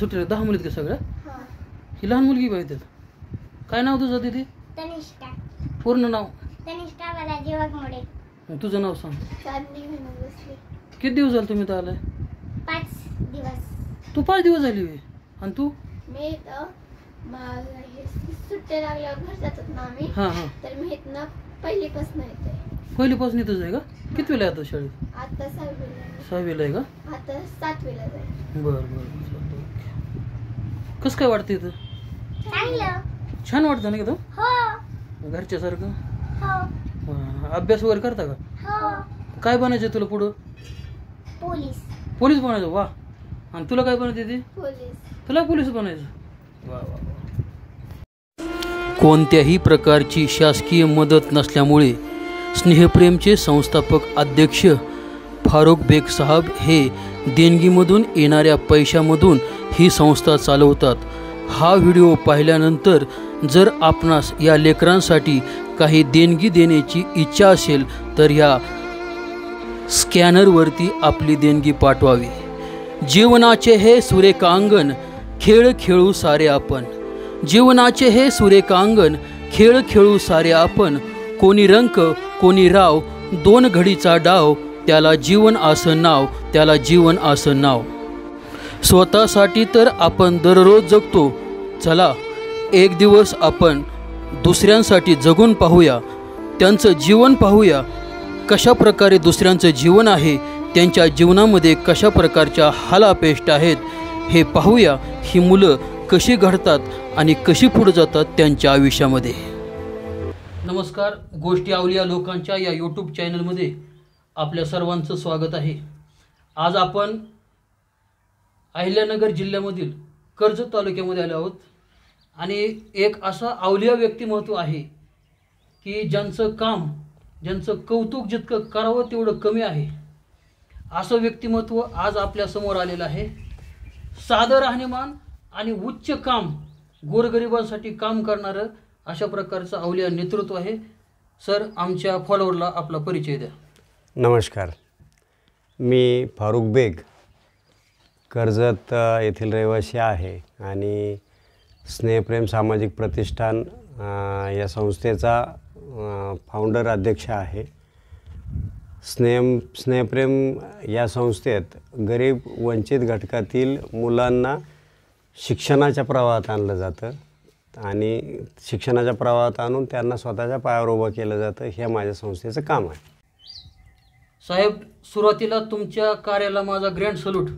सुट्टीला 10 मुली आहेत का सगळ्या? हो. ही लहान मुलगी पाहिजे. काय नाव तुझं दीदी? तनिष्का. पूर्ण नाव? तनिष्का बालाजी वाघमोडे. तुझं नाव सांग. चांदणी बसले. किती दिवस झाले तुम्ही इथं आलाय? 5 दिवस. तू 5 दिवस झाली होय. आणि तू? मी इथं मला सुट्ट्या लागल्यावर घर जातात ना आम्ही. तर मी इथनं पहिलीपासून येते. पहिलीपासून इथंच आहे का? कितवीला आहे आता शाळेत? आता 6वीला. 6वीला आहे का? आता 7वीला जाईल. बरं. कसं काय वाटतं इथं? चांगलं. छान वाटतं ना इथं? हो. घरच्यासारखं? हो. अभ्यास वगैरे करता का? हो. काय बनायचं तुला पुढं? पोलीस बनायचं. वा. आणि तुला काय बनायचं ते? पोलीस. तुला पोलीस बनायचं. वा. कोणत्याही प्रकारची शासकीय मदत नसल्यामुळे स्नेहप्रेमचे संस्थापक अध्यक्ष फारुख बेग साहब हे देणगीमधून येणाऱ्या पैशामधून ही संस्था चालवतात. हा व्हिडिओ पाहिल्यानंतर जर आपणास या लेकरांसाठी काही देणगी देण्याची इच्छा असेल तर या स्कॅनरवरती आपली देणगी पाठवावी. जीवनाचे हे सुरेखांगण खेळ खेळू सारे आपण. जीवनाचे हे सुरेखांगण खेळ खेळू सारे आपण. कोणी रंक कोणी राव 2 घडीचा डाव. त्याला जीवन असं नाव. त्याला जीवन असं नाव. स्वतःसाठी तर आपण दररोज जगतो. चला एक दिवस आपण दुसऱ्यांसाठी जगून पाहूया. त्यांचं जीवन पाहूया. कशा प्रकारे दुसऱ्यांचं जीवन आहे. त्यांच्या जीवनामध्ये कशा प्रकारच्या हालापेष्ट आहेत हे पाहूया. ही मुलं कशी घडतात आणि कशी पुढे जातात त्यांच्या आयुष्यामध्ये. नमस्कार. गोष्टी अवलिया लोकांच्या या यूट्यूब चॅनलमध्ये आपल्या सर्वांचं स्वागत आहे. आज आपण अहिल्यानगर जिल्ह्यामधील कर्जत तालुक्यामध्ये आलो आहोत. आणि एक असा अवलिया व्यक्तिमत्व आहे की ज्यांचं कौतुक जितकं करावं तेवढं कमी आहे. असं व्यक्तिमत्व आज आपल्यासमोर आलेलं आहे. साधं राहणीमान आणि उच्च काम, गोरगरिबांसाठी काम करणारं अशा प्रकारचं अवलिया नेतृत्व आहे. सर, आमच्या फॉलोअरला आपला परिचय द्या. नमस्कार. मी फारुख बेग कर्जत येथील रहिवासी आहे आणि स्नेहप्रेम सामाजिक प्रतिष्ठान या संस्थेचा फाउंडर अध्यक्ष आहे. स्नेहप्रेम या संस्थेत गरीब वंचित घटकातील मुलांना शिक्षणाच्या प्रवाहात आणलं जातं आणि शिक्षणाच्या प्रवाहात आणून त्यांना स्वतःच्या पायावर उभं केलं जातं. हे माझ्या संस्थेचं काम आहे. साहेब, सुरुवातीला तुमच्या कार्याला माझा ग्रँड सल्यूट.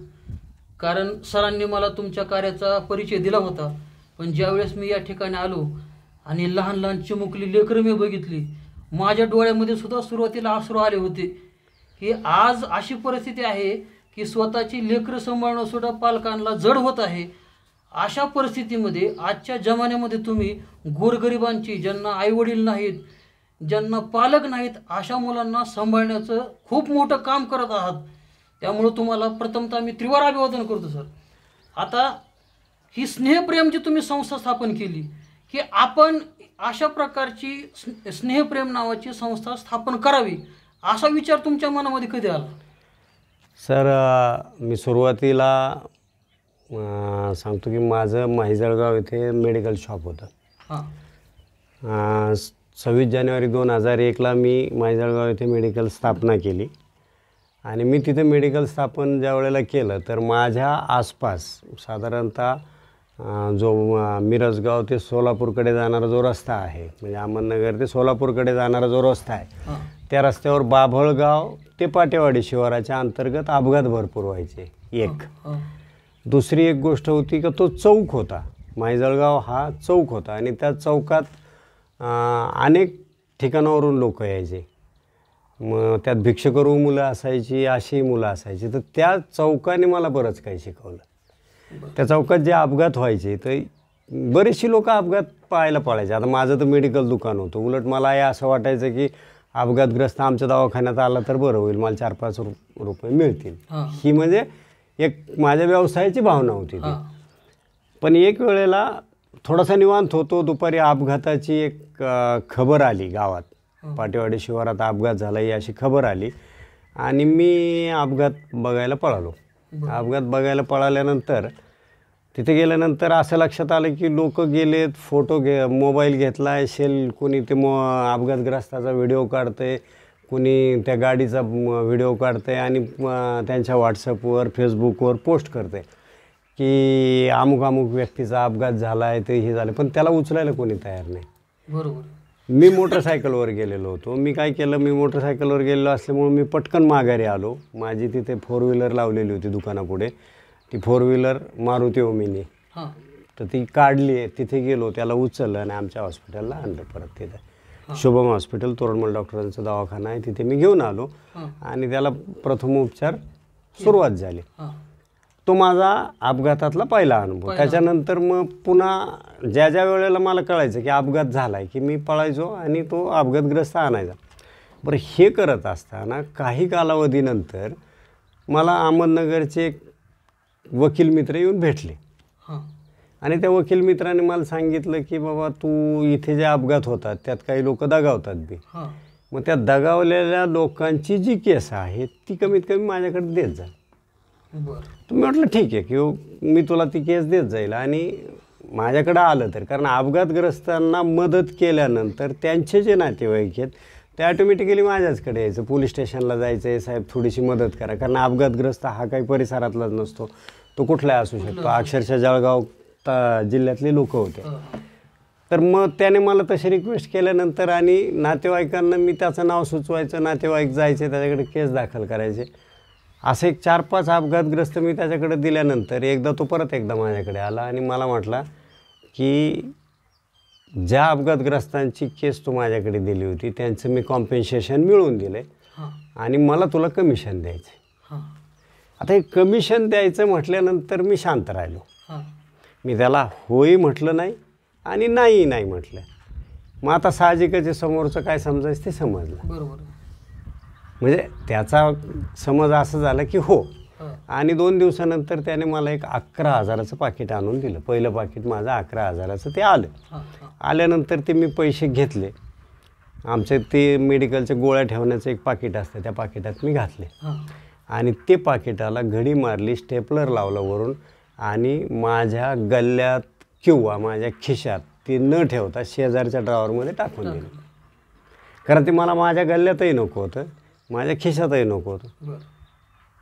कारण सरांनी मला तुमच्या कार्याचा परिचय दिला होता. पण ज्यावेळेस मी या ठिकाणी आलो आणि लहान लहान चिमुकली लेकरं मी बघितली, माझ्या डोळ्यामध्ये सुद्धा सुरुवातीला अश्रू आले होते की आज अशी परिस्थिती आहे की स्वतःची लेकरं सांभाळणं सुद्धा पालकांना जड होत आहे. अशा परिस्थितीमध्ये आजच्या जमान्यामध्ये तुम्ही गोरगरिबांची, ज्यांना आईवडील नाहीत, ज्यांना पालक नाहीत, अशा मुलांना सांभाळण्याचं खूप मोठं काम करत आहात. त्यामुळं तुम्हाला प्रथमतः मी त्रिवार अभिवादन करतो सर. आता ही स्नेहप्रेम जी तुम्ही संस्था स्थापन केली की आपण अशा प्रकारची स्नेहप्रेम नावाची संस्था स्थापन करावी, असा विचार तुमच्या मनामध्ये कधी आला? सर, मी सुरुवातीला सांगतो की माझं माहिजळगाव येथे मेडिकल शॉप होतं. 26 जानेवारी 2001ला मी माहिजळगाव येथे मेडिकल स्थापना केली आणि मी तिथे मेडिकल स्थापन ज्या वेळेला केलं तर माझ्या आसपास साधारणतः जो मिरजगाव ते सोलापूरकडे जाणारा जो रस्ता आहे, म्हणजे अहमदनगर ते सोलापूरकडे जाणारा जो रस्ता आहे, त्या रस्त्यावर बाभळगाव ते पाटेवाडी शिवाराच्या अंतर्गत अपघात भरपूर व्हायचे. एक दुसरी एक गोष्ट होती की तो चौक होता. माहिजळगाव हा चौक होता आणि त्या चौकात अनेक ठिकाणावरून लोक यायचे. मग त्यात भिक्षकरू मुलं असायची, अशी मुलं असायची. तर त्या चौकाने मला बरंच काही शिकवलं. त्या चौकात जे अपघात व्हायचे तर बरेचशी लोक अपघात पाहायला पळायचे. आता माझं तर मेडिकल दुकान होतं. उलट मला हे असं वाटायचं की अपघातग्रस्त आमच्या दवाखान्यात आला तर बरं होईल, मला 4-5 रुपये मिळतील. ही म्हणजे एक माझ्या व्यवसायाची भावना होती ती. पण एक वेळेला थोडासा निवांत होतो. दुपारी अपघाताची एक खबर आली गावात. पाटेवाडी शिवारात अपघात झाला ही अशी खबर आली आणि मी अपघात बघायला पळालो. अपघात बघायला पळाल्यानंतर तिथे गेल्यानंतर असं लक्षात आलं की लोक गेलेत, फोटो मोबाईल घेतला आहे, कोणी ते अपघातग्रस्ताचा व्हिडिओ काढते, कोणी त्या गाडीचा व्हिडिओ काढते आणि त्यांच्या व्हॉट्सअपवर फेसबुकवर पोस्ट करते की अमुक अमुक व्यक्तीचा अपघात झाला आहे, ते हे झालं, पण त्याला उचलायला कोणी तयार नाही. बरोबर. मी मोटरसायकलवर गेलेलो होतो. मी काय केलं, मी मोटरसायकलवर गेलेलो असल्यामुळे मी पटकन माघारी आलो. माझी तिथे 4 व्हीलर लावलेली होती दुकानापुढे. ती 4 व्हीलर मारुती ओमिनी, तर ती काढली आहे. तिथे गेलो, त्याला उचललं आणि आमच्या हॉस्पिटलला आणलं परत. तिथे शुभम हॉस्पिटल, तोरणमल डॉक्टरांचा दवाखाना आहे, तिथे मी घेऊन आलो आणि त्याला प्रथमोपचार सुरुवात झाली. तो माझा अपघातातला पहिला अनुभव. त्याच्यानंतर मग पुन्हा ज्या ज्या वेळेला मला कळायचं की अपघात झाला आहे की मी पळायचो आणि तो अपघातग्रस्त आणायचा. बरं, हे करत असताना काही कालावधीनंतर मला अहमदनगरचे एक वकील मित्र येऊन भेटले आणि त्या वकील मित्राने मला सांगितलं की बाबा तू इथे जे अपघात होतात त्यात काही लोक दगावतात बी, मग त्या दगावलेल्या लोकांची जी केस आहे ती कमीत कमी माझ्याकडे देत जा. तर मी म्हटलं ठीक आहे की मी तुला ती केस देत जाईल. आणि माझ्याकडं आलं तर, कारण अपघातग्रस्तांना मदत केल्यानंतर त्यांचे जे नातेवाईक आहेत ते ऑटोमॅटिकली माझ्याचकडे यायचं, पोलीस स्टेशनला जायचं आहे, साहेब थोडीशी मदत करा. कारण अपघातग्रस्त हा काही परिसरातलाच नसतो, तो कुठलाही असू शकतो. अक्षरशः जळगाव जिल्ह्यातले लोक होते. तर मग त्याने मला तशी रिक्वेस्ट केल्यानंतर आणि नातेवाईकांना मी त्याचं नाव सुचवायचं, नातेवाईक जायचे त्याच्याकडे केस दाखल करायचे. असे एक 4-5 अपघातग्रस्त मी त्याच्याकडे दिल्यानंतर एकदा माझ्याकडे आला आणि मला म्हटला की ज्या अपघातग्रस्तांची केस तू माझ्याकडे दिली होती त्यांचं मी कॉम्पेन्सेशन मिळवून दिलं आहे आणि मला तुला कमिशन द्यायचं आहे. आता हे कमिशन द्यायचं म्हटल्यानंतर मी शांत राहिलो. मी त्याला होई म्हटलं नाही आणि नाही म्हटलं. मग आता साहजिकच समोरचं काय समजायचं ते समजलं. बरोबर. म्हणजे त्याचा समज असं झाला की हो. आणि 2 दिवसानंतर त्याने मला एक 11,000चं पाकिट आणून दिलं. पहिलं पाकिट माझं 11,000चं ते आलं. आल्यानंतर ते मी पैसे घेतले. आमचे ते मेडिकलच्या गोळ्या ठेवण्याचं एक पाकिट असतं, त्या पाकिटात मी घातले आणि ते पाकिटाला घडी मारली, स्टेपलर लावलं वरून आणि माझ्या गल्ल्यात किंवा माझ्या खिशात ते न ठेवता शेजारच्या ड्रॉवरमध्ये टाकून दिलं. कारण ते मला माझ्या गल्ल्यातही नको होतं, माझ्या खिशातही नको होतं.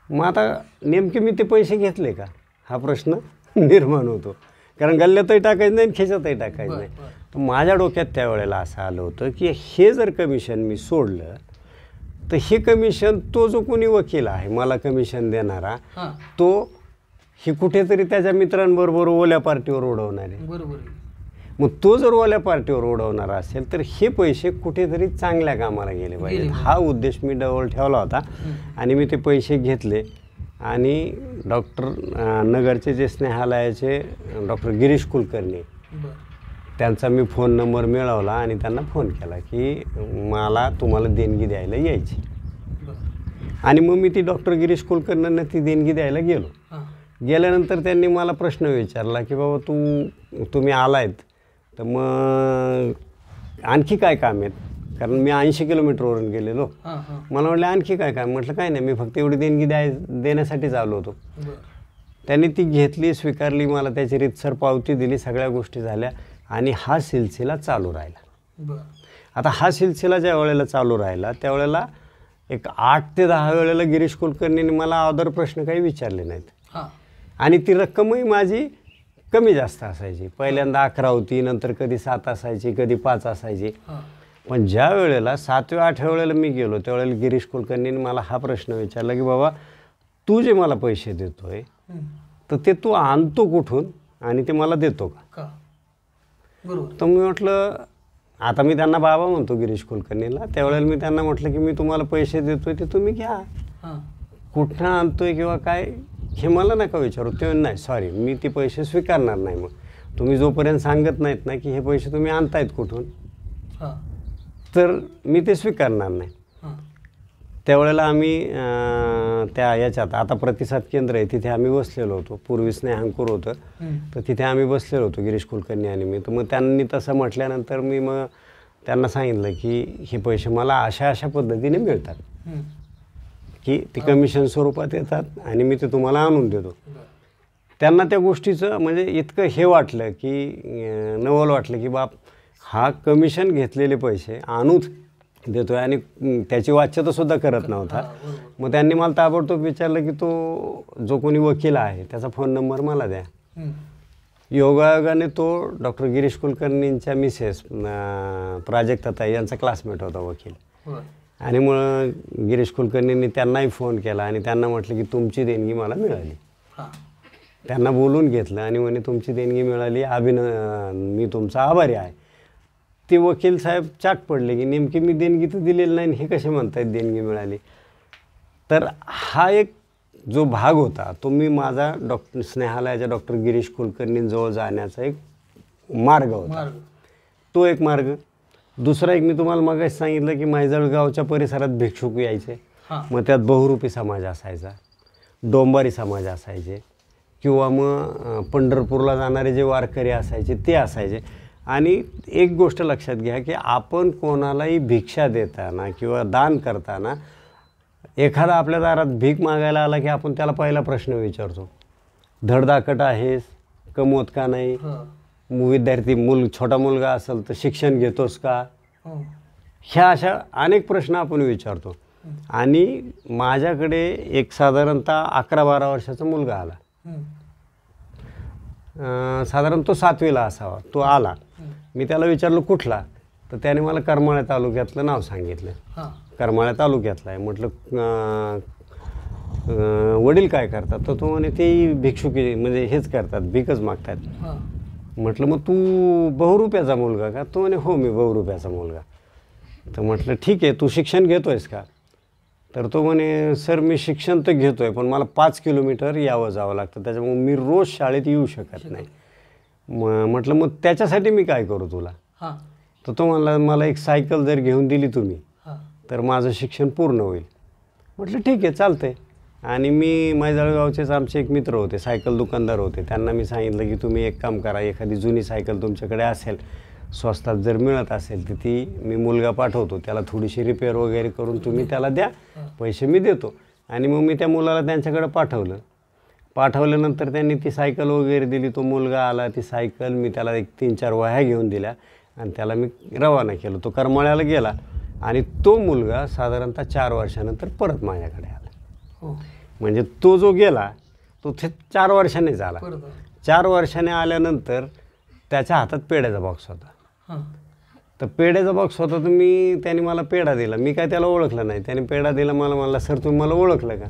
मग आता नेमके मी ते पैसे घेतले का हा प्रश्न निर्माण होतो. कारण गल्ल्यातही टाकायचं नाही, खिशातही टाकायचं नाही. तर माझ्या डोक्यात त्यावेळेला असं आलं होतं की हे जर कमिशन मी सोडलं तर हे कमिशन, तो जो कोणी वकील आहे मला कमिशन देणारा, तो हे कुठेतरी त्याच्या मित्रांबरोबर ओल्या पार्टीवर उडवणार आहे. बरोबर. मग तो जर ओल्या पार्टीवर उडवणारा असेल तर हे पैसे कुठेतरी चांगल्या कामाला गेले पाहिजेत, हा उद्देश मी डबल ठेवला होता. आणि मी ते पैसे घेतले आणि नगरचे जे स्नेहालयाचे डॉक्टर गिरीश कुलकर्णी, त्यांचा मी फोन नंबर मिळवला आणि त्यांना फोन केला की मला तुम्हाला देणगी द्यायला यायची. आणि मग मी ती डॉक्टर गिरीश कुलकर्णींना ती देणगी द्यायला गेलो. गेल्यानंतर त्यांनी मला प्रश्न विचारला की बाबा तुम्ही आलायत तर मग आणखी काय काम आहेत, कारण मी 80 किलोमीटरवरून गेलेलो. मला म्हटलं आणखी काय काम. म्हटलं काय नाही, मी फक्त एवढी देणगी देण्यासाठीच आलो होतो. त्यांनी ती घेतली, स्वीकारली, मला त्याची रीतसर पावती दिली, सगळ्या गोष्टी झाल्या आणि हा सिलसिला चालू राहिला. आता हा सिलसिला ज्या वेळेला चालू राहिला त्यावेळेला एक 8 ते 10 वेळेला गिरीश कुलकर्णींनी मला अदर प्रश्न काही विचारले नाहीत. आणि ती रक्कमही माझी कमी जास्त असायची. पहिल्यांदा 11 होती, नंतर कधी 7 असायची, कधी 5 असायची. पण ज्या वेळेला 7व्या 8व्या वेळेला मी गेलो त्यावेळेला गिरीश कुलकर्णींनी मला हा प्रश्न विचारला की बाबा तू जे मला पैसे देतोय तर ते तू आणतो कुठून आणि ते मला देतो का. तर मी म्हटलं, आता मी त्यांना बाबा म्हणतो गिरीश कुलकर्णीला, त्यावेळेला मी त्यांना म्हटलं की मी तुम्हाला पैसे देतोय ते तुम्ही घ्या, कुठं आणतोय किंवा काय हे मला नका विचारू. ते नाही, सॉरी, मी ते पैसे स्वीकारणार नाही. मग तुम्ही जोपर्यंत सांगत नाहीत ना की हे पैसे तुम्ही आणतायत कुठून तर मी ते स्वीकारणार नाही. त्यावेळेला आम्ही त्या याच्यात आता प्रतिसाद केंद्र आहे तिथे आम्ही बसलेलो होतो. पूर्वी स्नेहांकूर होतं, तर तिथे आम्ही बसलेलो होतो गिरीश कुलकर्णी आणि मी. तर मग त्यांनी तसं म्हटल्यानंतर मी मग त्यांना सांगितलं की हे पैसे मला अशा पद्धतीने मिळतात की ते कमिशन स्वरूपात येतात आणि मी ते तुम्हाला आणून देतो. त्यांना त्या गोष्टीचं म्हणजे इतकं हे वाटलं की नवल वाटलं की बाप हा कमिशन घेतलेले पैसे आणूच देतोय आणि त्याची वाच्यतासुद्धा करत नव्हता. मग त्यांनी मला ताबडतोब विचारलं की तो जो कोणी वकील आहे त्याचा फोन नंबर मला द्या. योगायोगाने तो डॉक्टर गिरीश कुलकर्णींच्या मिसेस प्राजक्ताताई यांचा क्लासमेट होता वकील. आणि मग गिरीश कुलकर्णींनी त्यांनाही फोन केला आणि त्यांना म्हटलं की तुमची देणगी मला मिळाली. त्यांना बोलून घेतलं आणि म्हणे तुमची देणगी मिळाली, मी तुमचा आभारी आहे. ते वकील साहेब चाट पडले की नेमकी मी देणगी तर दिलेली नाही, हे कसे म्हणतायत देणगी मिळाली. तर हा एक जो भाग होता तो मी माझा स्नेहालयाच्या डॉक्टर गिरीश कुलकर्णींजवळ जाण्याचा एक मार्ग होता. तो एक मार्ग. दुसरा एक मी तुम्हाला मगाशी सांगितलं की मायजळगावच्या परिसरात भिक्षुक यायचे. मग त्यात बहुरूपी समाज असायचा, डोंबारी समाज असायचे, किंवा मग पंढरपूरला जाणारे जे वारकरी असायचे ते असायचे. आणि एक गोष्ट लक्षात घ्या की आपण कोणालाही भिक्षा देताना किंवा दान करताना एखादा आपल्या दारात भीक मागायला आला की आपण त्याला पहिला प्रश्न विचारतो, धडधाकट आहेस, कमवत का नाही, विद्यार्थी छोटा मुलगा असेल तर शिक्षण घेतोस का, ह्या अशा अनेक प्रश्न आपण विचारतो. आणि माझ्याकडे एक साधारणतः 11-12 वर्षाचा मुलगा आला. साधारण तो 7वीला असावा. तो आला. मी त्याला विचारलं कुठला, तर त्याने मला करमाळ्या तालुक्यातलं नाव सांगितलं. करमाळ्या तालुक्यातला आहे. म्हटलं वडील काय करतात, तर तो म्हणे ते भिक्षुकी म्हणजे हेच करतात, भीकच मागतात. म्हटलं मग तू बहुरूप्याचा मुलगा का, तो म्हणे हो मी बहुरूप्याचा मुलगा. तर म्हटलं ठीक आहे, तू शिक्षण घेतो आहेस का, तर तो म्हणे सर मी शिक्षण तर घेतो आहे पण मला 5 किलोमीटर यावं जावं लागतं, त्याच्यामुळे मी रोज शाळेत येऊ शकत नाही. म्हटलं मग त्याच्यासाठी मी काय करू तुला. तर तो म्हणला मला एक सायकल जर घेऊन दिली तुम्ही तर माझं शिक्षण पूर्ण होईल. म्हटलं ठीक आहे चालतंय. आणि मी मायजळगावचेच आमचे एक मित्र होते, सायकल दुकानदार होते, त्यांना मी सांगितलं की तुम्ही एक काम करा, एखादी जुनी सायकल तुमच्याकडे असेल स्वस्तात जर मिळत असेल तर ती मी मुलगा पाठवतो, त्याला थोडीशी रिपेअर वगैरे करून तुम्ही त्याला द्या, पैसे मी देतो. आणि मग मी त्या मुलाला त्यांच्याकडे पाठवल्यानंतर त्यांनी ती सायकल वगैरे दिली. तो मुलगा आला, ती सायकल मी त्याला 1-3-4 वह्या घेऊन दिल्या आणि त्याला मी रवाना केलं. तो करमाळ्याला गेला आणि तो मुलगा साधारणतः 4 वर्षानंतर परत माझ्याकडे आला. म्हणजे तो जो गेला तो 4 वर्षांनीच आला. 4 वर्षाने आल्यानंतर त्याच्या हातात पेढ्याचा बॉक्स होता. तर पेढ्याचा बॉक्स होता, तर त्याने मला पेढा दिला. मी काय त्याला ओळखलं नाही. त्याने पेढा दिला, मला म्हणला सर तुम्ही मला ओळखलं का.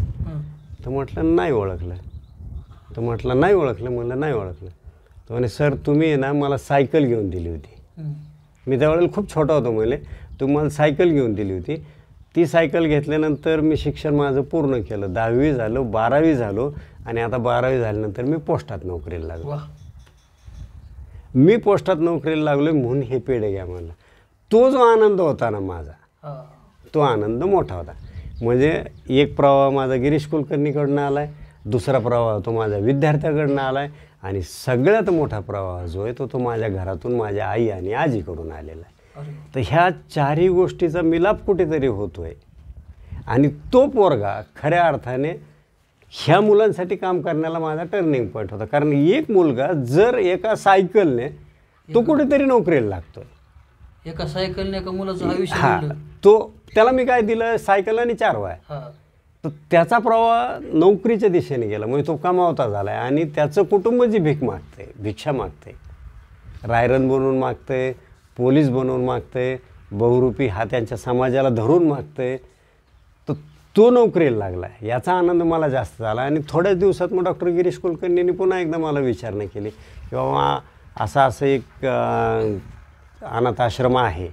तर म्हटलं नाही ओळखलं. तर म्हटलं नाही ओळखलं. म्हणलं नाही ओळखलं. तर म्हणे सर तुम्ही ना मला सायकल घेऊन दिली होती. मी त्यावेळेला खूप छोटा होतो. म्हणले तुम्ही मला सायकल घेऊन दिली होती. ती सायकल घेतल्यानंतर मी शिक्षण माझं पूर्ण केलं. 10वी झालो, 12वी झालो आणि आता 12वी झाल्यानंतर मी पोस्टात नोकरीला लागलो. मी पोस्टात नोकरीला लागलो म्हणून हे पेढे घ्या म्हणलं. तो जो आनंद होता ना माझा, तो आनंद मोठा होता. म्हणजे एक प्रवाह माझा गिरीश कुलकर्णीकडनं आला आहे, दुसरा प्रवाह तो माझ्या विद्यार्थ्याकडनं आला आहे आणि सगळ्यात मोठा प्रवाह जो आहे तो माझ्या घरातून माझ्या आई आणि आजीकडून आलेला आहे. तर ह्या 4ही गोष्टीचा मिलाप कुठेतरी होतो आहे. आणि तो पोरगा खऱ्या अर्थाने ह्या मुलांसाठी काम करण्याला माझा टर्निंग पॉईंट होता. कारण एक मुलगा जर एका सायकलने तो कुठेतरी नोकरीला लागतोय, एका सायकलने एका मुलाचं आयुष्य, त्याला मी काय दिलं, सायकल आणि 4 वह्या. तर त्याचा प्रवाह नोकरीच्या दिशेने गेला. म्हणजे तो कमावता झाला आहे आणि त्याचं कुटुंब जी भिक्षा मागते, रायरन बनवून मागते, पोलीस बनवून मागते, बहुरूपी हा त्यांच्या समाजाला धरून मागते, तर तो नोकरीला लागला. याचा आनंद मला जास्त झाला. आणि थोड्याच दिवसात मग डॉक्टर गिरीश कुलकर्णींनी पुन्हा एकदा मला विचारणा केली की बाबा असं एक अनाथ आश्रम आहे,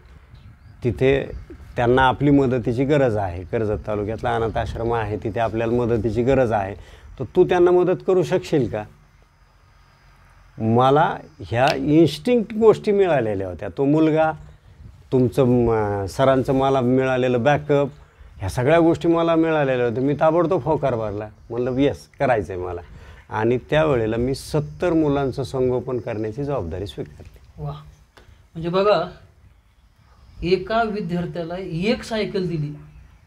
तिथे त्यांना आपली मदतीची गरज आहे. कर्जत तालुक्यातला अनाथ आश्रम आहे, तिथे आपल्याला मदतीची गरज आहे, तर तू त्यांना मदत करू शकशील का. मला ह्या इन्स्टिंक्ट गोष्टी मिळालेल्या होत्या. तो मुलगा, तुमचं सरांचं मला मिळालेलं बॅकअप, ह्या सगळ्या गोष्टी मला मिळालेल्या होत्या. मी ताबडतोब होकार भरला. म्हणलं येस करायचं आहे मला. आणि त्यावेळेला मी 70 मुलांचं संगोपन करण्याची जबाबदारी स्वीकारली. वा, म्हणजे बघा, एका विद्यार्थ्याला एक सायकल दिली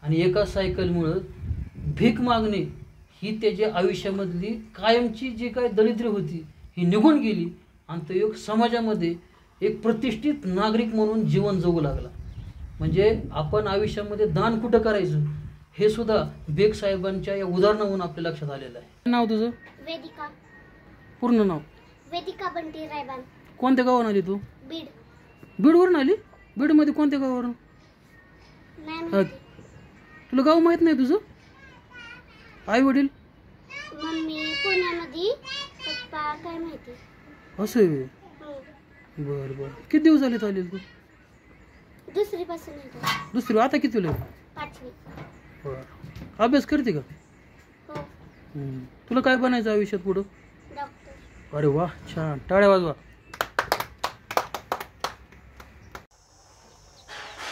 आणि एका सायकलमुळं भीक मागणे ही त्याच्या आयुष्यामधली कायमची जी काय दारिद्र्य होती ही निघून गेली आणि तो एक समाजामध्ये एक प्रतिष्ठित नागरिक म्हणून जीवन जगू लागला. म्हणजे आपण आयुष्यामध्ये दान कुठं करायचं हे सुद्धा बेग साहेबांच्या या उदाहरणावरून आपल्या लक्षात आलेलं आहे. नाव तुझं? वेदिका. पूर्ण नाव? वेदिका बंटी रायबान. कोणत्या गावावरून आली तू? बीड. बीडवरून आली? बीडमध्ये कोणत्या गावावरून? नाही माहिती. तुला गाव माहित नाही तुझं? आई वडील? मम्मी पुण्यामध्ये, पप्पा काय माहिती. असं आहे. बरं बरं. किती दिवस झाले चालेल तू? दुसरी पासून येतो. दुसरी. आता किती तुला? 5वी. बरं. अभ्यास करते का? हो. तुला काय बनायचं आयुष्यात पुढं? डॉक्टर. अरे वा, छान. टाळ्या वाजवा.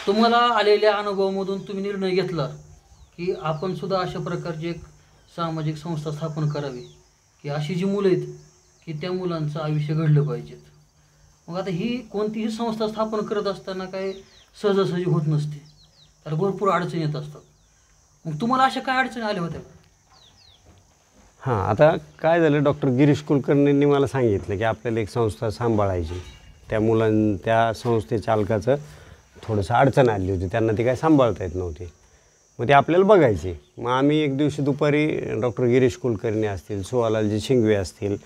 तुम्हाला आलेल्या अनुभवामधून तुम्ही निर्णय घेतला की आपण सुद्धा अशा प्रकारची एक सामाजिक संस्था स्थापन करावी, की अशी जी मुलं आहेत की त्या मुलांचं आयुष्य घडलं पाहिजेत. मग आता ही कोणतीही संस्था स्थापन करत असताना काय सहजासहजी होत नसते, त्याला भरपूर अडचणी येत असतात. मग तुम्हाला अशा काय अडचणी आल्या होत्या? हां, आता काय झालं, डॉक्टर गिरीश कुलकर्णींनी मला सांगितलं की आपल्याला एक संस्था सांभाळायची. त्या संस्थे चालकाचं थोडंसं अडचण आली होती, त्यांना ती काय सांभाळता येत नव्हती. मग ते आपल्याला बघायची. मग आम्ही एक दिवशी दुपारी डॉक्टर गिरीश कुलकर्णी असतील, सुवालालजी शिंगवे असतील,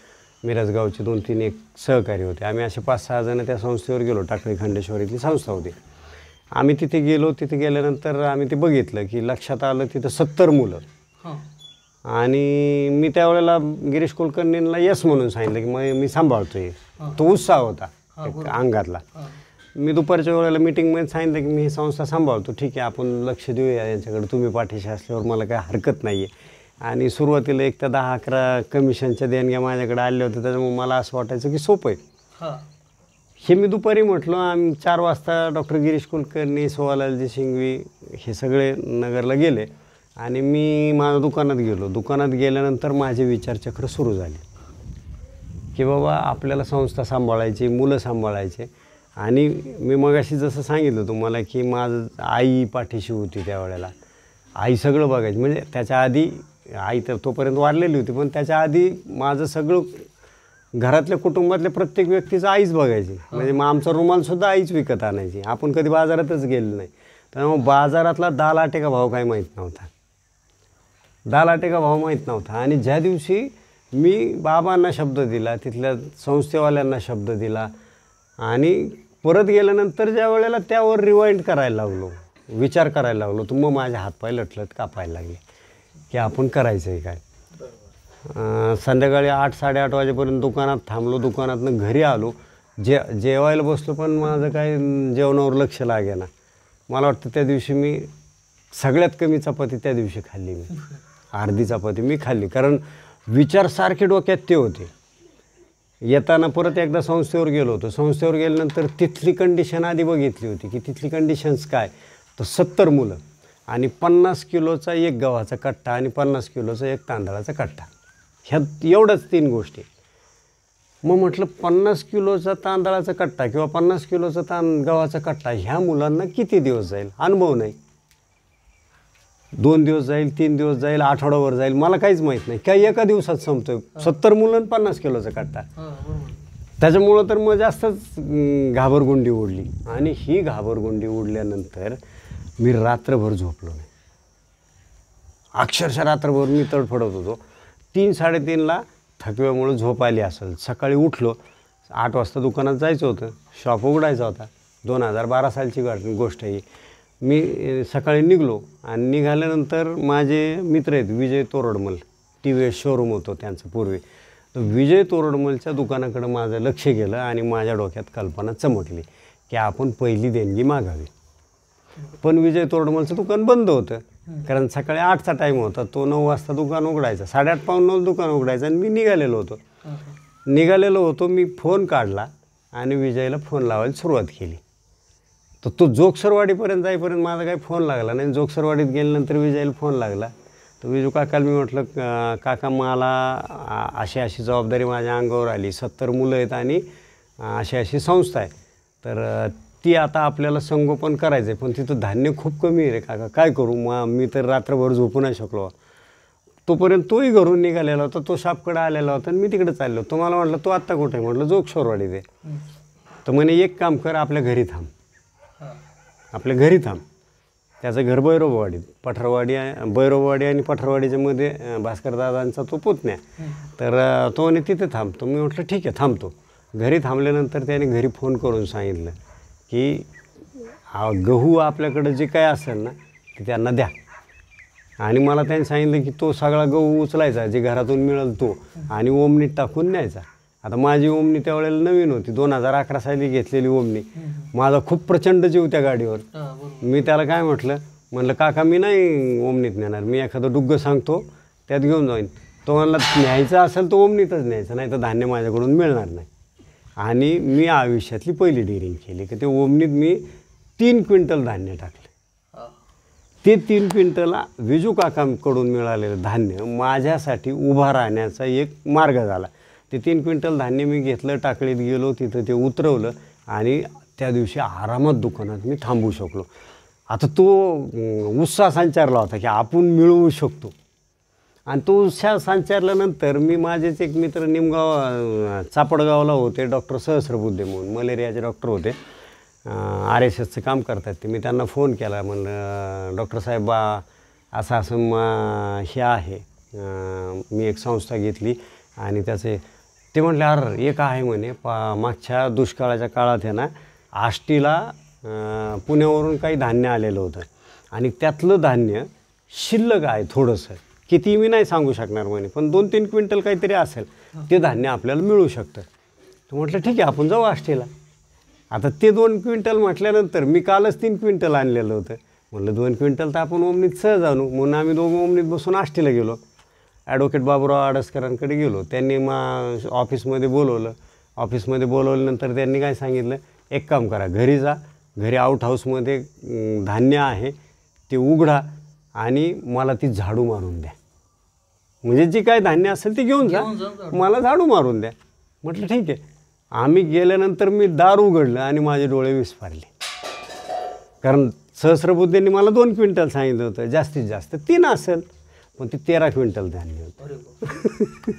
मिरजगावचे 2-3 एक सहकारी होते. आम्ही असे 5-6 जण त्या संस्थेवर गेलो. टाकळी खंडेश्वर इथली संस्था होती. आम्ही तिथे गेलो. तिथे गेल्यानंतर आम्ही ते बघितलं की लक्षात आलं तिथं 70 मुलं. आणि मी त्यावेळेला गिरीश कुलकर्णींना यस म्हणून सांगितलं की मग मी सांभाळतोय. तो उत्साह होता अंगातला. मी दुपारच्या वेळेला मीटिंगमध्ये सांगितलं की मी ही संस्था सांभाळतो, ठीक आहे आपण लक्ष देऊया यांच्याकडे, तुम्ही पाठीशी असल्यावर मला काही हरकत नाही आहे. आणि सुरुवातीला 1 ते 10-11 कमिशनच्या देणग्या माझ्याकडे आल्या होत्या, त्याच्यामुळे मला असं वाटायचं की सोपं आहे. हे मी दुपारी म्हटलं. आम्ही 4 वाजता डॉक्टर गिरीश कुलकर्णी, सुवालालजी शिंगवी हे सगळे नगरला गेले आणि मी माझ्या दुकानात गेलो. दुकानात गेल्यानंतर माझे विचारचक्र सुरू झाले की बाबा आपल्याला संस्था सांभाळायची, मुलं सांभाळायचे. आणि मी मगाशी जसं सांगितलं तुम्हाला की माझं आई पाठीशी होती त्यावेळेला. आई सगळं बघायची. म्हणजे त्याच्या आधी आई तर तोपर्यंत वारलेली होती, पण त्याच्या आधी माझं सगळं घरातल्या कुटुंबातल्या प्रत्येक व्यक्तीचं आईच बघायची. म्हणजे मग आमचा रुमालसुद्धा आईच विकत आणायची. आपण कधी बाजारातच गेलो नाही. त्यामुळे बाजारातला दाल आटेका भाव काही माहीत नव्हता. दाल आटेका भाव माहीत नव्हता. आणि ज्या दिवशी मी बाबांना शब्द दिला, तिथल्या संस्थेवाल्यांना शब्द दिला आणि परत गेल्यानंतर ज्या वेळेला त्यावर रिवाइंड करायला लागलो, विचार करायला लागलो, तर मग माझे हातपाय लटलट कापायला लागले की आपण करायचं आहे काय. संध्याकाळी 8-8:30 वाजेपर्यंत दुकानात थांबलो. दुकानातनं घरी आलो. जेवायला बसलो, पण माझं काय जेवणावर लक्ष लागेना. मला वाटतं त्या दिवशी मी सगळ्यात कमी चपाती त्या दिवशी खाल्ली. मी अर्धी चपाती मी खाल्ली, कारण विचार सारखे डोक्यात ते होते. येताना परत एकदा संस्थेवर गेलो होतो. संस्थेवर गेल्यानंतर तिथली कंडिशन आधी बघितली होती की तिथली कंडिशन्स काय, तर 70 मुलं आणि 50 किलोचा एक गव्हाचा कट्टा आणि 50 किलोचा एक तांदळाचा कट्टा, ह्या एवढंच 3 गोष्टी. मग म्हटलं 50 किलोचा तांदळाचा कट्टा किंवा 50 किलोचा गव्हाचा कट्टा ह्या मुलांना किती दिवस जाईल, अनुभव नाही. 2 दिवस जाईल, 3 दिवस जाईल, आठवड्यावर जाईल, मला काहीच माहीत नाही. काही एका दिवसात संपतोय 70 मुलं आणि 50 किलोचा कट्टा. त्याच्यामुळं तर मग जास्तच घाबरगुंडी उडली. आणि ही घाबरगुंडी उडल्यानंतर मी रात्रभर झोपलो नाही. अक्षरशः रात्रभर मी तडफडत होतो. 3-3:30ला थकव्यामुळे झोप आली असेल. सकाळी उठलो. 8 वाजता दुकानात जायचं होतं, शॉप उघडायचा होता. 2012 सालची गोष्ट आहे. मी सकाळी निघलो आणि निघाल्यानंतर माझे मित्र आहेत विजय तोरडमल, TVS शोरूम होतो त्यांचं पूर्वी. तर विजय तोरडमलच्या दुकानाकडं माझं लक्ष गेलं आणि माझ्या डोक्यात कल्पना चमकली की आपण पहिली देणगी मागावी. पण विजय तोरडमलचं दुकान बंद होतं, कारण सकाळी 8चा टाईम होता. तो 9 वाजता दुकान उघडायचा, 8:30-9 दुकान उघडायचं. आणि मी निघालेलो होतो. मी फोन काढला आणि विजयला फोन लावायला सुरुवात केली. तर तो जोगसरवाडीपर्यंत जाईपर्यंत माझा काही फोन लागला नाही. जोगसरवाडीत गेल्यानंतर विजयला फोन लागला. तर विजू काकाला मी म्हटलं, काका मला अशी जबाबदारी माझ्या अंगावर आली, 70 मुलं आहेत आणि अशी संस्था आहे, तर ती आता आपल्याला संगोपन करायचं आहे, पण तिथं धान्य खूप कमी आहे रे काका, काय करू. मग मी तर रात्रभर झोपू नाही शकलो. तोपर्यंत तोही घरून निघालेला होता, तो शॉपकडे आलेला होता आणि मी तिकडे चाललो. तो मला म्हटलं तू आत्ता कुठे आहे? म्हटलं जोगेश्वरवाडी दे. तर म्हणे एक काम कर, आपल्या घरी थांब, आपल्या घरी थांब. त्याचं घर भैरववाडी, पठारवाडी, भैरववाडी आणि पठारवाडीच्या मध्ये भास्कर दादांचा तो पुतण्या. तर तो म्हणे तिथे थांबतो. मी म्हटलं ठीक आहे थांबतो. घरी थांबल्यानंतर त्याने घरी फोन करून सांगितलं की गहू आपल्याकडं जे काय असेल ना ते त्यांना द्या. आणि मला त्यांनी सांगितलं की तो सगळा गहू उचलायचा जे घरातून मिळेल तो आणि ओमनीत टाकून न्यायचा. आता माझी ओमनी त्यावेळेला नवीन होती, 2011 साली घेतलेली ओमनी. माझा खूप प्रचंड जीव त्या गाडीवर. मी त्याला काय म्हटलं काका मी नाही ओमनीत नेणार, मी एखादं डुग्गं सांगतो त्यात घेऊन जाईन. तो म्हणला न्यायचं असेल तर ओमनीतच न्यायचं, नाही तर धान्य माझ्याकडून मिळणार नाही. आणि मी आयुष्यातली पहिली डेअरिंग केली की ते ओमनीत मी 3 क्विंटल धान्य टाकले. ते 3 क्विंटल विजू काकांकडून मिळालेलं धान्य माझ्यासाठी उभा राहण्याचा एक मार्ग झाला. ते 3 क्विंटल धान्य मी घेतलं, टाकळीत गेलो, तिथं ते उतरवलं आणि त्या दिवशी आरामात दुकानात मी थांबू शकलो. आता तो उत्साह संचारला होता की आपण मिळवू शकतो. आणि तो उत्साह संचारल्यानंतर मी माझेच एक मित्र निमगाव चापडगावला होते, डॉक्टर सहस्रबुद्धे म्हणून मलेरियाचे डॉक्टर होते, RSSचं काम करतात ते. मी त्यांना फोन केला, म्हणलं डॉक्टर साहेब असं असं हे आहे, मी एक संस्था घेतली आणि त्याचे ते म्हटले अरे एक आहे म्हणे मागच्या दुष्काळाच्या काळात आहे ना आष्टीला पुण्यावरून काही धान्य आलेलं होतं आणि त्यातलं धान्य शिल्लक आहे थोडंसं, किती मी नाही सांगू शकणार म्हणे, पण 2-3 क्विंटल काहीतरी असेल, ते धान्य आपल्याला मिळू शकतं. तर म्हटलं ठीक आहे आपण जाऊ आष्टीला. आता ते 2 क्विंटल म्हटल्यानंतर मी कालच 3 क्विंटल आणलेलं होतं. म्हटलं 2 क्विंटल तर आपण ओमनीत सहज आणू. म्हणून आम्ही दोघं ओमनीत बसून आष्टीला गेलो. ॲडव्होकेट बाबूराव आडसकरांकडे गेलो. त्यांनी ऑफिसमध्ये बोलवलं. ऑफिसमध्ये बोलवल्यानंतर त्यांनी काय सांगितलं, एक काम करा, घरी जा, घरी आउट हाऊसमध्ये धान्य आहे ते उघडा आणि मला ती झाडू मारून द्या. म्हणजे जी काय धान्य असेल ते घेऊन जा, मला झाडू मारून द्या. म्हटलं ठीक आहे. आम्ही गेल्यानंतर मी दार उघडलं आणि माझे डोळे विस्फारले. कारण सहस्रबुद्धेंनी मला 2 क्विंटल सांगितलं होतं, जास्तीत जास्त 3 असेल, पण ते 13 क्विंटल धान्य होतं.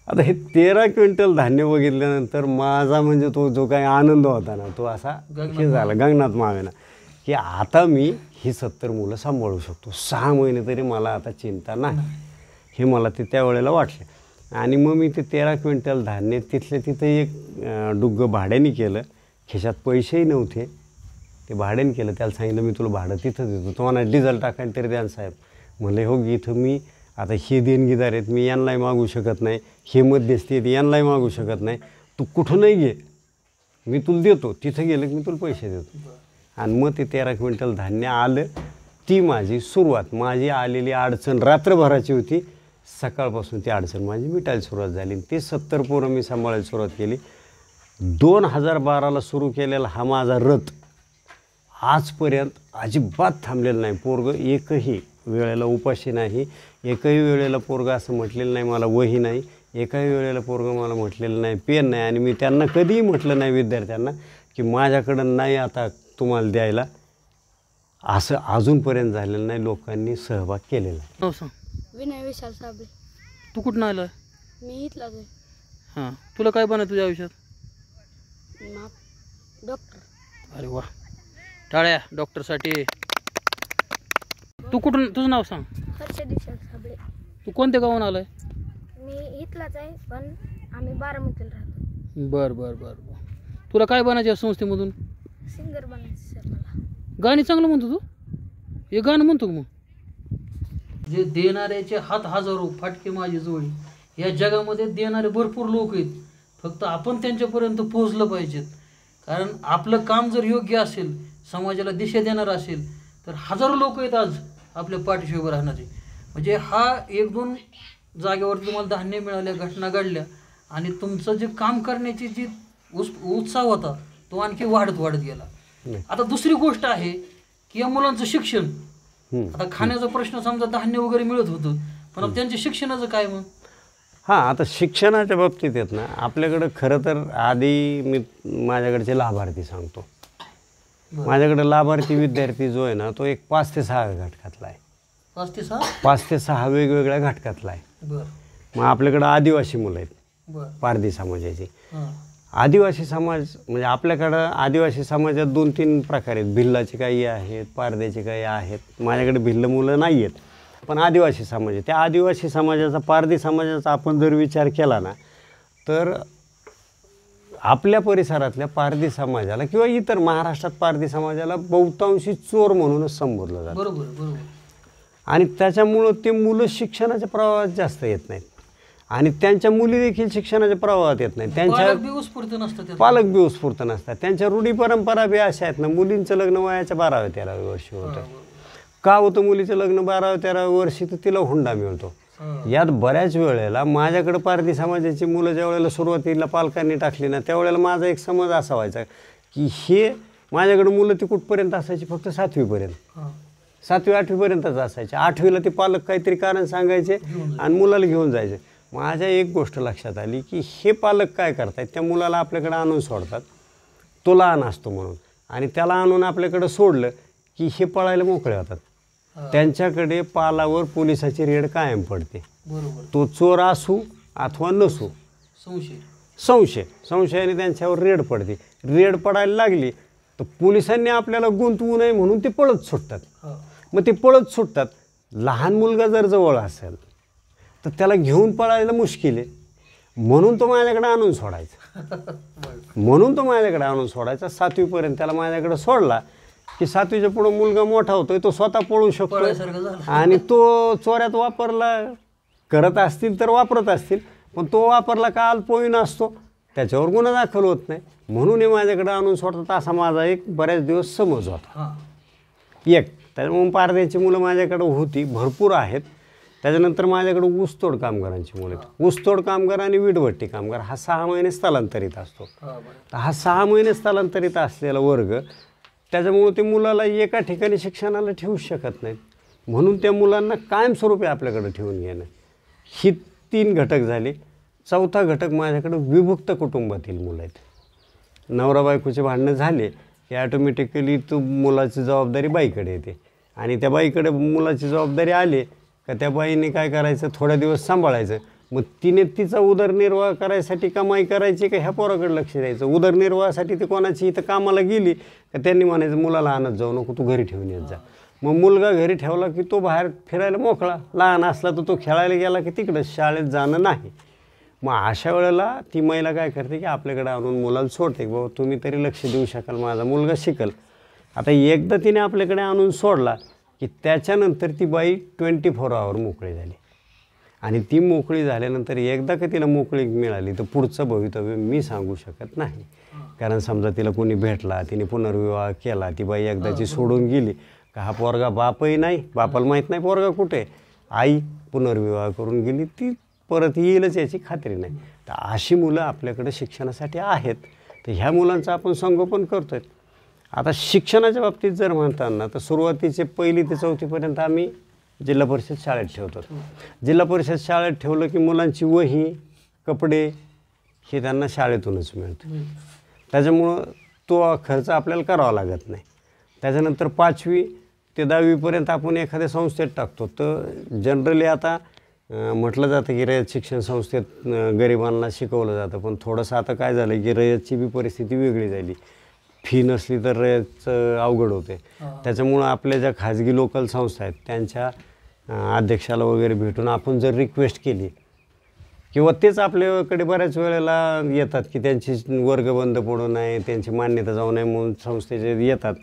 आता हे 13 क्विंटल धान्य बघितल्यानंतर माझा म्हणजे तो जो काही आनंद होता ना तो असा हे झाला गगनात मावेना, की आता मी ही 70 मुलं सांभाळू शकतो, 6 महिने तरी मला आता चिंता नाही, हे मला ते त्यावेळेला वाटले. आणि मग मी ते 13 क्विंटल धान्य तिथले तिथं एक डुग्गं भाड्याने केलं. खिशात पैसेही नव्हते, ते भाड्याने केलं. त्याला सांगितलं मी तुला भाडं तिथं देतो. तो म्हणा डिझेल टाकायला तरी द्या साहेब. म्हणलं हो इथं मी आता हे देणगीदार आहेत, मी यांनाही मागू शकत नाही, हे मध्यस्थी आहेत यांनाही मागू शकत नाही, तू कुठूनही घे, मी तुला देतो, तिथं गेलं की मी तुला पैसे देतो. आणि मग ते 13 क्विंटल धान्य आलं. ती माझी सुरुवात. माझी आलेली अडचण रात्रभराची होती, सकाळपासून ती अडचण माझी मिटायला सुरुवात झाली. ते 70 पोरं मी सांभाळायला सुरुवात केली. 2012ला सुरू केलेला हा माझा रथ आजपर्यंत अजिबात थांबलेला नाही. पोरगं एकही वेळेला उपाशी नाही, एकही वेळेला पोरगं असं म्हटलेलं नाही मला वही नाही, एकाही वेळेला पोरगं मला म्हटलेलं नाही पेन नाही. आणि मी त्यांना कधीही म्हटलं नाही विद्यार्थ्यांना की माझ्याकडं नाही आता तुम्हाला द्यायला, असं अजूनपर्यंत झालेलं नाही. लोकांनी सहभाग केलेला आहे. विनय विशाल साबळे. तू कुठून आला? मी इथलाच आहे. हां, तुला काय बनायचं तुझ्या आयुष्यात? डॉक्टर. अरे वा, टाळ्या डॉक्टरसाठी. तू कुठून, तुझं नाव सांग. हर्षद विशाल साबळे. तू कोणत्या गावाहून आलाय? मी इथलाच आहे पण आम्ही बारामतीला राहतो. बर बर बर बर. तुला काय बनायचं या संस्थेमधून? सिंगर बनायचं सर मला. गाणी चांगलं म्हणतो तू? हे गाणं म्हणतो का मग? जे देणाऱ्याचे हात हजारो फाटके माझी जोडी. या जगामध्ये देणारे भरपूर लोक आहेत, फक्त आपण त्यांच्यापर्यंत पोहोचलं पाहिजेत. कारण आपलं काम जर योग्य असेल, समाजाला दिशा देणार असेल, तर हजारो लोक आहेत आज आपल्या पाठीशी उभं राहणारे. म्हणजे हा 1-2 जागेवर तुम्हाला धान्य मिळाल्या, घटना घडल्या आणि तुमचं जे काम करण्याची जी उत्साह होता तो आणखी वाढत गेला. आता दुसरी गोष्ट आहे की या मुलांचं शिक्षण. आता खाण्याचा प्रश्न समजा धान्य वगैरे मिळत होतं, पण त्यांच्या शिक्षणाचं काय मग? हां, आता शिक्षणाच्या बाबतीत येत ना आपल्याकडं खरं तर आधी मी माझ्याकडचे लाभार्थी सांगतो. माझ्याकडे लाभार्थी विद्यार्थी जो आहे ना तो एक 5 ते 6 घटकातला आहे. 5 ते 6 5 ते 6 वेगवेगळ्या घटकातला आहे. बरं मग आपल्याकडं आदिवासी मुलं आहेत, बरं पारधी समाजाची. हां आदिवासी समाज म्हणजे आपल्याकडं आदिवासी समाजात 2-3 प्रकार आहेत. भिल्लाचे काही आहेत, पारध्याचे काही आहेत. माझ्याकडे भिल्ल मुलं नाही आहेत, पण आदिवासी समाज आहे. त्या आदिवासी समाजाचा, पारधी समाजाचा आपण जर विचार केला ना, तर आपल्या परिसरातल्या पारधी समाजाला किंवा इतर महाराष्ट्रात पारधी समाजाला बहुतांशी चोर म्हणूनच संबोधलं जातं. बरोबर बरोबर. आणि त्याच्यामुळं ते मुलं शिक्षणाच्या प्रवाहात जास्त येत नाहीत आणि त्यांच्या मुली देखील शिक्षणाच्या प्रवाहात येत नाहीत. त्यांच्या पालक बी उत्स्फूर्त नसतात त्यात. पालक बी उत्स्फूर्त नसतात. त्यांच्या रूढी परंपरा बी अशा आहेत ना, मुलींचं लग्न वयाच्या 12व्या-13व्या वर्षी होतं. का होतं मुलीचं लग्न 12व्या-13व्या वर्षी? तर तिला हुंडा मिळतो. यात बऱ्याच वेळेला माझ्याकडं पारधी समाजाची मुलं ज्या वेळेला सुरुवातीला पालकांनी टाकली ना, त्यावेळेला माझा एक समज असा व्हायचा की हे माझ्याकडं मुलं ती कुठपर्यंत असायची? फक्त 7वीपर्यंत. हां 7वी-8वीपर्यंतच असायचे. 8वीला ते पालक काहीतरी कारण सांगायचे आणि मुलाला घेऊन जायचे. माझ्या एक गोष्ट लक्षात आली की हे पालक काय करतायत, त्या मुलाला आपल्याकडे आणून सोडतात, तो लहान असतो म्हणून, आणि त्याला आणून आपल्याकडं सोडलं की हे पळायला मोकळे होतात. त्यांच्याकडे पालावर पोलिसाची रेड कायम पडते. बरोबर. तो चोर असू अथवा नसू, संशयाने त्यांच्यावर रेड पडते. रेड पडायला लागली तर पोलिसांनी आपल्याला गुंतवू नये म्हणून ते पळत सुटतात. मग ते पळत सुटतात. लहान मुलगा जर जवळ असेल तर त्याला घेऊन पळायला मुश्किल आहे, म्हणून तो माझ्याकडे आणून सोडायचा. 7वीपर्यंत त्याला माझ्याकडे सोडला की 7वीच्या पुढं मुलगा मोठा होतोय, तो स्वतः पळू शकतो आणि तो चोऱ्यात वापरला करत असतील तर वापरत असतील, पण तो वापरला का अल्पवयीन असतो, त्याच्यावर गुन्हा दाखल होत नाही, म्हणून हे माझ्याकडे आणून सोडतात, असा माझा एक बऱ्याच दिवस समज होता. त्याच्यामुळे पारध्याची मुलं माझ्याकडे होती, भरपूर आहेत. त्याच्यानंतर माझ्याकडे ऊसतोड कामगारांची मुलं आहेत. ऊसतोड कामगार आणि वीटभट्टी कामगार हा 6 महिने स्थलांतरित असतो. तर हा 6 महिने स्थलांतरित असलेला वर्ग, त्याच्यामुळे ते मुलाला एका ठिकाणी शिक्षणाला ठेवू शकत नाहीत, म्हणून त्या मुलांना कायमस्वरूपी आपल्याकडे ठेवून घेणं. ही 3 घटक झाले. 4था घटक माझ्याकडे विभक्त कुटुंबातील मुलं आहेत. नवरा बायकोचे भांडणं झाले की ॲटोमॅटिकली तो मुलाची जबाबदारी बाईकडे येते, आणि त्या बाईकडे मुलाची जबाबदारी आली का त्या बाईने काय करायचं, थोड्या दिवस सांभाळायचं. मग तिने तिचा उदरनिर्वाह करायसाठी कमाई करायची का ह्या पोराकडे लक्ष द्यायचं. उदरनिर्वाहासाठी ती कोणाची इथं कामाला गेली का त्यांनी म्हणायचं मुलाला आणत जाऊ नको, तू घरी ठेवून येत जा. मग मुलगा घरी ठेवला की तो बाहेर फिरायला मोकळा, लहान असला तर तो खेळायला गेला की तिकडं शाळेत जाणं नाही. मग अशा वेळेला ती महिला काय करते की आपल्याकडे आणून मुलाला सोडते की बाबा तुम्ही तरी लक्ष देऊ शकाल, माझा मुलगा शिकल. आता एकदा तिने आपल्याकडे आणून सोडला की त्याच्यानंतर ती बाई 24 आवर मोकळी झाली, आणि ती मोकळी झाल्यानंतर एकदा का तिला मोकळी मिळाली तर पुढचं भवितव्य मी सांगू शकत नाही. कारण समजा तिला कोणी भेटला, तिने पुनर्विवाह केला, ती बाई एकदाची सोडून गेली का हा पोरगा बापही नाही, बापाला माहीत नाही पोरगा कुठे, आई पुनर्विवाह करून गेली, ती परत येईलच याची खात्री नाही. तर अशी मुलं आपल्याकडे शिक्षणासाठी आहेत. तर ह्या मुलांचं आपण संगोपन करतो आहे. आता शिक्षणाच्या बाबतीत जर म्हणताना तर सुरुवातीचे 1ली ते 4थीपर्यंत आम्ही जिल्हा परिषद शाळेत ठेवतो. जिल्हा परिषद शाळेत ठेवलं की मुलांची वही, कपडे हे त्यांना शाळेतूनच मिळतं. त्याच्यामुळं तो खर्च आपल्याला करावा लागत नाही. त्याच्यानंतर 5वी ते 10वीपर्यंत आपण एखाद्या संस्थेत टाकतो. तर जनरली आता म्हटलं जातं की रयत शिक्षण संस्थेत गरिबांना शिकवलं जातं, पण थोडंसं आता काय झालं की रयतची बी परिस्थिती वेगळी झाली. फी नसली तर रयतचं अवघड होते. त्याच्यामुळं आपल्या ज्या खाजगी लोकल संस्था आहेत त्यांच्या अध्यक्षाला वगैरे भेटून आपण जर रिक्वेस्ट केली किंवा तेच आपल्याकडे बऱ्याच वेळेला येतात की त्यांची वर्ग बंद पडू नये, त्यांची मान्यता जाऊ नये म्हणून संस्थेचे येतात.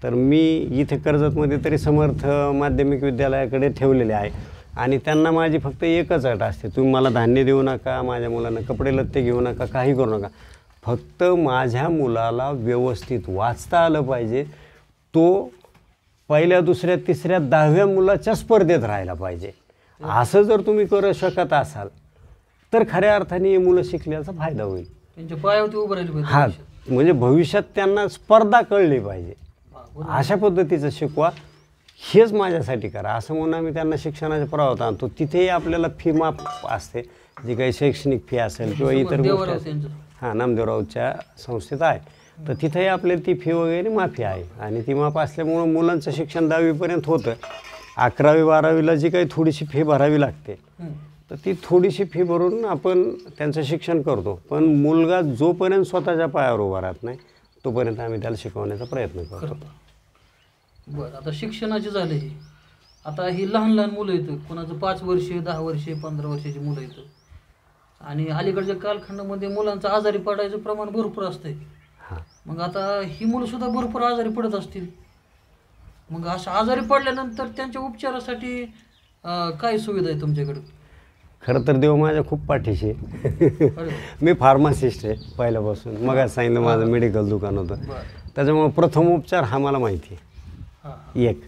तर मी इथे कर्जतमध्ये तरी समर्थ माध्यमिक विद्यालयाकडे ठेवलेले आहे, आणि त्यांना माझी फक्त एकच अट असते, तुम्ही मला धान्य देऊ नका, माझ्या मुलांना कपडे लत्ते घेऊ नका, काही करू नका, फक्त माझ्या मुलाला व्यवस्थित वाचता आलं पाहिजे, तो 1ल्या 2ऱ्या 3ऱ्या 10व्या मुलाच्या स्पर्धेत राहायला पाहिजे. असं जर तुम्ही करू शकत असाल तर खऱ्या अर्थाने मुलं शिकल्याचा फायदा होईल. त्यांच्या पायावरती उभं राहिलं पाहिजे. हा, म्हणजे भविष्यात त्यांना स्पर्धा कळली पाहिजे, अशा पद्धतीचं शिकवा, हेच माझ्यासाठी करा असं म्हणून आम्ही त्यांना शिक्षणाच्या प्रवाहात आणतो. तिथेही आपल्याला फी माफ असते, जी काही शैक्षणिक फी असेल किंवा इतर गोष्टी. हां, नामदेवरावच्या संस्थेत आहे, तर तिथेही आपल्याला ती फी वगैरे माफी आहे, आणि ती माफ असल्यामुळं मुलांचं शिक्षण 10वीपर्यंत होतं. 11वी 12वीला जी काही थोडीशी फी भरावी लागते तर ती थोडीशी फी भरून आपण त्यांचं शिक्षण करतो, पण मुलगा जोपर्यंत स्वतःच्या पायावर उभा राहत नाही तोपर्यंत आम्ही त्याला शिकवण्याचा प्रयत्न करतो. बरं, आता शिक्षणाचे झाले हे, आता ही लहान लहान मुलं येतं, कोणाचं 5 वर्षे 10 वर्षे 15 वर्षाची मुलं येतं, आणि अलीकडच्या कालखंडामध्ये मुलांचं आजारी पडायचं प्रमाण भरपूर असतंय. मग आता ही मुलं सुद्धा भरपूर आजारी पडत असतील, मग असं आजारी पडल्यानंतर त्यांच्या उपचारासाठी काय सुविधा आहे तुमच्याकडे? खरं तर देव माझ्या खूप पाठीशी मी फार्मासिस्ट आहे पहिल्यापासून, मग सांगितलं माझं मेडिकल दुकान होतं, त्याच्यामुळे प्रथम उपचार हा मला माहिती आहे. एक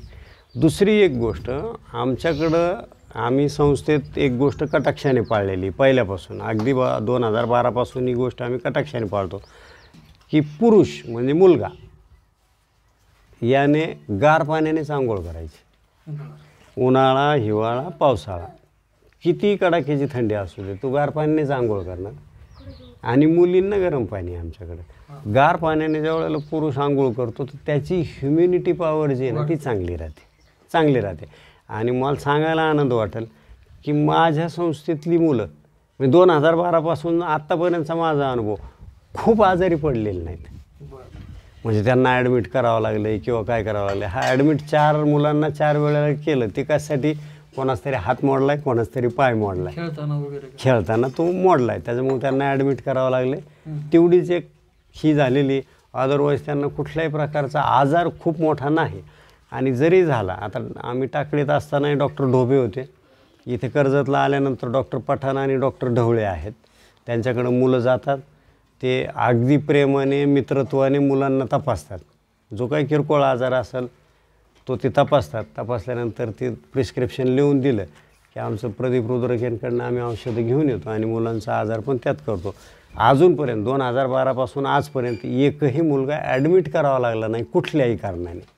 दुसरी एक गोष्ट, आमच्याकडं आम्ही संस्थेत एक गोष्ट कटाक्षाने पाळलेली पहिल्यापासून, अगदी 2012पासून ही गोष्ट आम्ही कटाक्षाने पाळतो की पुरुष म्हणजे मुलगा याने गार पाण्यानेच आंघोळ करायची. उन्हाळा हिवाळा पावसाळा किती कडाक्याची थंडी असू दे तू गार पाण्यानेच आंघोळ करणार, आणि मुलींना गरम पाणी. आमच्याकडे गार पाण्याने ज्या वेळेला पुरुष आंघोळ करतो तर त्याची ह्युमिनिटी पॉवर जी आहे ना ती चांगली राहते. आणि मला सांगायला आनंद वाटेल की माझ्या संस्थेतली मुलं म्हणजे 2012पासून आत्तापर्यंतचा माझा अनुभव खूप आजारी पडलेले नाहीत. म्हणजे त्यांना ॲडमिट करावं लागलं किंवा काय करावं लागलं. हा ॲडमिट 4 मुलांना 4 वेळेला केलं, ते कशासाठी, कोणाच तरी हात मोडला आहे, कोणाच तरी पाय मोडला आहे, खेळताना तो मोडला आहे, त्याच्यामुळे त्यांना ॲडमिट करावं लागले. तेवढीच एक ही झालेली, अदरवाईज त्यांना कुठल्याही प्रकारचा आजार खूप मोठा नाही. आणि जरी झाला, आता आम्ही टाकळीत असतानाही डॉक्टर ढोबे होते, इथे कर्जतला आल्यानंतर डॉक्टर पठाण आणि डॉक्टर ढवळे आहेत, त्यांच्याकडं मुलं जातात, ते अगदी प्रेमाने मित्रत्वाने मुलांना तपासतात. जो काही किरकोळ आजार असेल तो ते तपासतात. तपासल्यानंतर ते प्रिस्क्रिप्शन लिहून दिलं की आमचं प्रदीप रुद्रकेंकडनं आम्ही औषधं घेऊन येतो आणि मुलांचा आजार पण त्यात करतो. अजूनपर्यंत 2012पासून आजपर्यंत एकही मुलगा ॲडमिट करावा लागला नाही कुठल्याही कारणाने.